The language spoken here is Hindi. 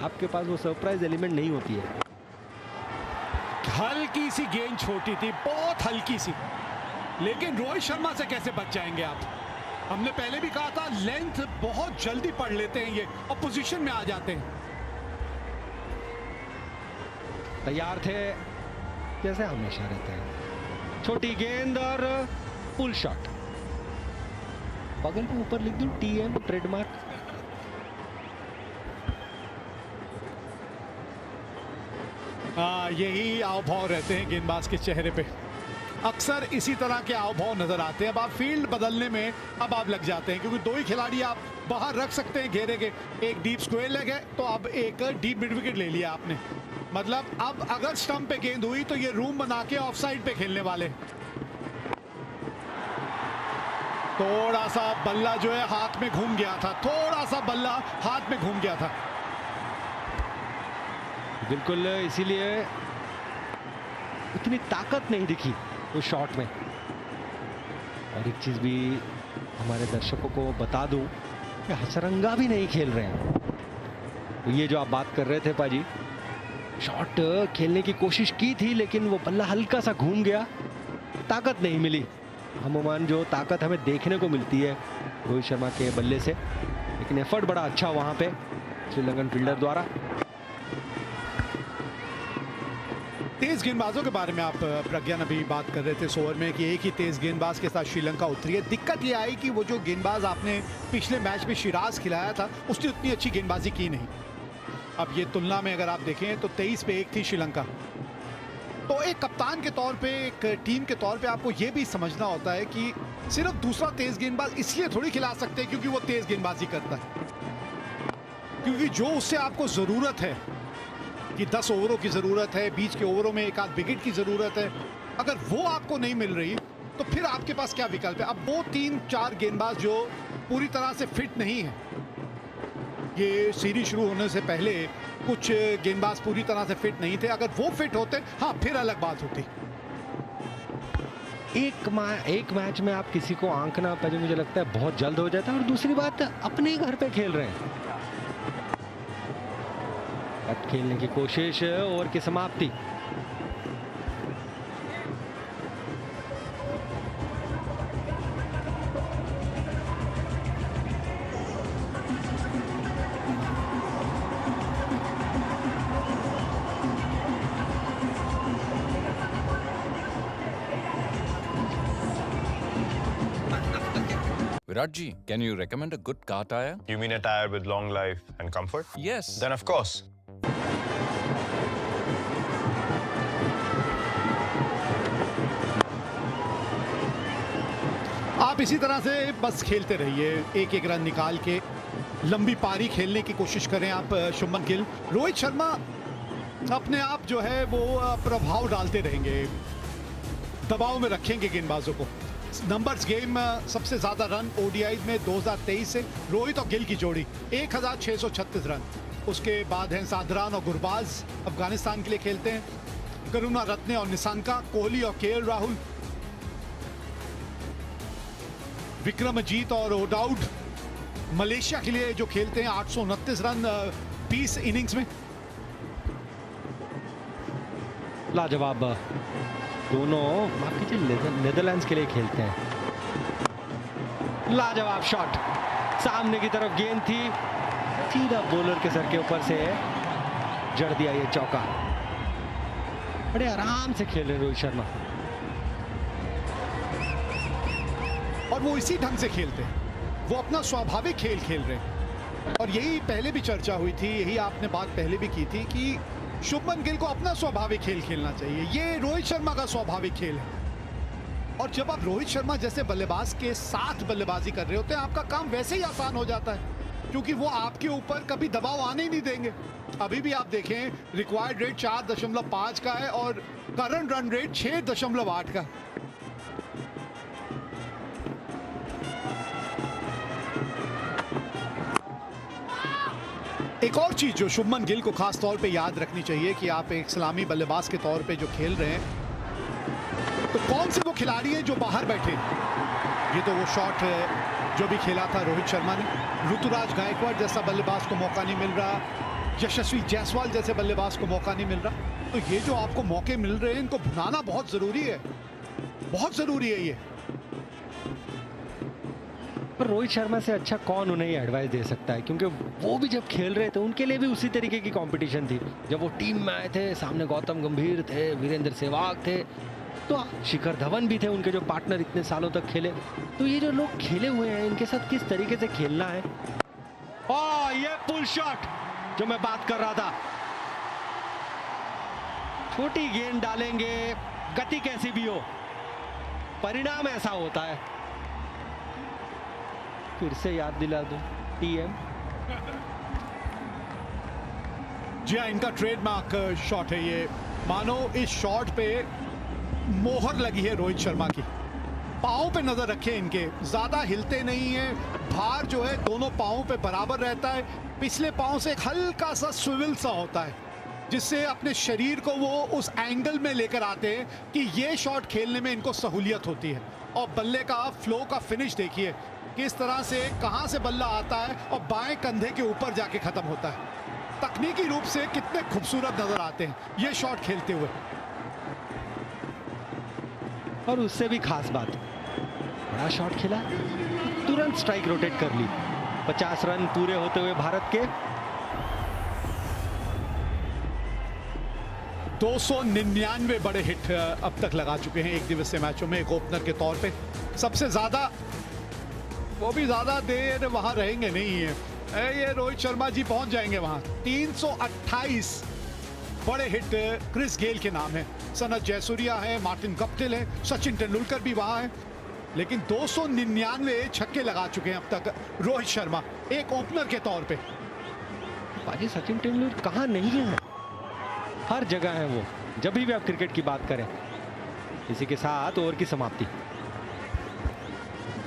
आपके पास वो सरप्राइज एलिमेंट नहीं होती है। हल्की सी गेंद छोटी थी, बहुत हल्की सी, लेकिन रोहित शर्मा से कैसे बच जाएंगे आप? हमने पहले भी कहा था लेंथ बहुत जल्दी पढ़ लेते हैं ये और पोजीशन में आ जाते हैं। तैयार थे जैसे हमेशा रहते हैं। छोटी गेंद और पुल शॉट, बगल में ऊपर लिख दूं TM ट्रेडमार्क। यही हाव भाव रहते हैं गेंदबाज के चेहरे पे, अक्सर इसी तरह के हाव भाव नजर आते हैं। अब आप फील्ड बदलने में अब आप लग जाते हैं, क्योंकि दो ही खिलाड़ी आप बाहर रख सकते हैं घेरे के। एक डीप स्क्वायर लेग है तो अब एक डीप मिड विकेट ले लिया आपने। मतलब अब अगर स्टंप पे गेंद हुई तो ये रूम बना के ऑफ साइड पे खेलने वाले। थोड़ा सा बल्ला जो है हाथ में घूम गया था, थोड़ा सा बल्ला हाथ में घूम गया था। बिल्कुल, इसीलिए उतनी ताकत नहीं दिखी उस शॉट में। और एक चीज भी हमारे दर्शकों को बता दूं कि हसरंगा भी नहीं खेल रहे हैं। ये जो आप बात कर रहे थे पाजी, शॉट खेलने की कोशिश की थी लेकिन वो बल्ला हल्का सा घूम गया, ताकत नहीं मिली। अमूमन जो ताकत हमें देखने को मिलती है रोहित शर्मा के बल्ले से, लेकिन एफर्ट बड़ा अच्छा वहां पे श्रीलंकन फील्डर द्वारा। तेज गेंदबाजों के बारे में आप प्रज्ञान अभी बात कर रहे थे इस ओवर में कि एक ही तेज गेंदबाज के साथ श्रीलंका उतरी है। दिक्कत ये आई कि वो जो गेंदबाज आपने पिछले मैच में सिराज खिलाया था उसने उतनी अच्छी गेंदबाजी की नहीं। अब ये तुलना में अगर आप देखें तो 23 पे 1 थी श्रीलंका। तो एक कप्तान के तौर पे, एक टीम के तौर पे आपको ये भी समझना होता है कि सिर्फ दूसरा तेज गेंदबाज इसलिए थोड़ी खिला सकते हैं क्योंकि वो तेज गेंदबाजी करता है, क्योंकि जो उससे आपको जरूरत है कि 10 ओवरों की जरूरत है, बीच के ओवरों में एक आध विकेट की जरूरत है, अगर वो आपको नहीं मिल रही तो फिर आपके पास क्या विकल्प है? अब वो 3-4 गेंदबाज जो पूरी तरह से फिट नहीं है, ये सीरीज शुरू होने से पहले कुछ गेंदबाज पूरी तरह से फिट नहीं थे, अगर वो फिट होते हाँ फिर अलग बात होती। एक मैच में आप किसी को आंकना पहले मुझे लगता है बहुत जल्द हो जाता है। और दूसरी बात, अपने घर पे खेल रहे हैं। अब खेलने की कोशिश, ओवर की समाप्ति। Viratji, can you recommend a good car tire? You mean a tire with long life and comfort? Yes. Then of course. आप इसी तरह से बस खेलते रहिए, एक एक रन निकाल के लंबी पारी खेलने की कोशिश करें आप शुभमन गिल। रोहित शर्मा अपने आप जो है वो प्रभाव डालते रहेंगे, दबाव में रखेंगे गेंदबाजों को। नंबर्स गेम सबसे ज्यादा रन ओडीआई में 2023 से रोहित और गिल की जोड़ी 1636 रन। उसके बाद हैं साधरान और गुरबाज, अफगानिस्तान के लिए खेलते हैं। करुणा रत्ने और निशांका, कोहली और केएल राहुल, विक्रमजीत और ओडाउड मलेशिया के लिए जो खेलते हैं 829 रन 20 इनिंग्स में। लाजवाब दोनों, माफ कीजिए, नेदरलैंड्स के लिए खेलते हैं। लाजवाब शॉट, सामने की तरफ गेंद थी, सीधा बॉलर के सर के ऊपर से जड़ दिया ये चौका। बड़े आराम से खेल रहे रोहित शर्मा, और वो इसी ढंग से खेलते हैं, वो अपना स्वाभाविक खेल खेल रहे हैं। और यही पहले भी चर्चा हुई थी, यही आपने बात पहले भी की थी कि शुभमन गिल को अपना स्वाभाविक खेल खेलना चाहिए। ये रोहित शर्मा का स्वाभाविक खेल है, और जब आप रोहित शर्मा जैसे बल्लेबाज के साथ बल्लेबाजी कर रहे होते हैं, आपका काम वैसे ही आसान हो जाता है, क्योंकि वो आपके ऊपर कभी दबाव आने ही नहीं देंगे। अभी भी आप देखें, रिक्वायर्ड रेट 4.5 का है और करंट रन रेट 6.8 का। एक और चीज जो शुभमन गिल को खास तौर पे याद रखनी चाहिए कि आप एक सलामी बल्लेबाज के तौर पे जो खेल रहे हैं, तो कौन से वो खिलाड़ी हैं जो बाहर बैठे। ये तो वो शॉट जो भी खेला था रोहित शर्मा ने, ऋतुराज गायकवाड़ जैसा बल्लेबाज को मौका नहीं मिल रहा, यशस्वी जायसवाल जैसे बल्लेबाज को मौका नहीं मिल रहा। तो ये जो आपको मौके मिल रहे हैं इनको भुनाना बहुत जरूरी है, बहुत जरूरी है ये। पर रोहित शर्मा से अच्छा कौन उन्हें एडवाइस दे सकता है, क्योंकि वो भी जब खेल रहे थे उनके लिए भी उसी तरीके की कंपटीशन थी। जब वो टीम में आए थे, सामने गौतम गंभीर थे, वीरेंद्र सहवाग थे, तो शिखर धवन भी थे उनके जो पार्टनर इतने सालों तक खेले। तो ये जो लोग खेले हुए हैं इनके साथ किस तरीके से खेलना है। और ये पुल शॉट जो मैं बात कर रहा था, छोटी गेंद डालेंगे, गति कैसी भी हो, परिणाम ऐसा होता है। फिर से याद दिला दूं, टीएम। जी हाँ, इनका ट्रेडमार्क शॉट है ये। मानो इस शॉट पे मोहर लगी है रोहित शर्मा की। पाँव पे नजर रखें इनके, ज्यादा हिलते नहीं है, भार जो है दोनों पाँव पे बराबर रहता है। पिछले पाँव से एक हल्का सा स्विवल सा होता है, जिससे अपने शरीर को वो उस एंगल में लेकर आते हैं कि ये शॉट खेलने में इनको सहूलियत होती है। और बल्ले का फ्लो का फिनिश देखिए, किस तरह से कहां से बल्ला आता है और बाएं कंधे के ऊपर जाके खत्म होता है। तकनीकी रूप से कितने खूबसूरत नजर आते हैं ये शॉट खेलते हुए। और उससे भी खास बात, बड़ा शॉट खेला, तुरंत स्ट्राइक रोटेट कर ली। 50 रन पूरे होते हुए भारत के 299 बड़े हिट अब तक लगा चुके हैं एक दिवसीय मैचों में, एक ओपनर के तौर पे। सबसे ज्यादा, वो भी ज्यादा देर वहां रहेंगे नहीं है, ये रोहित शर्मा जी पहुंच जाएंगे वहां। 328 बड़े हिट क्रिस गेल के नाम है, सनत जयसूर्या है, मार्टिन गप्टिल है, सचिन तेंदुलकर भी वहां है, लेकिन 299 छक्के लगा चुके हैं अब तक रोहित शर्मा एक ओपनर के तौर पे। बाजी सचिन तेंदुलकर कहां नहीं है, हर जगह है वो, जब भी आप क्रिकेट की बात करें। इसी के साथ ओवर की समाप्ति।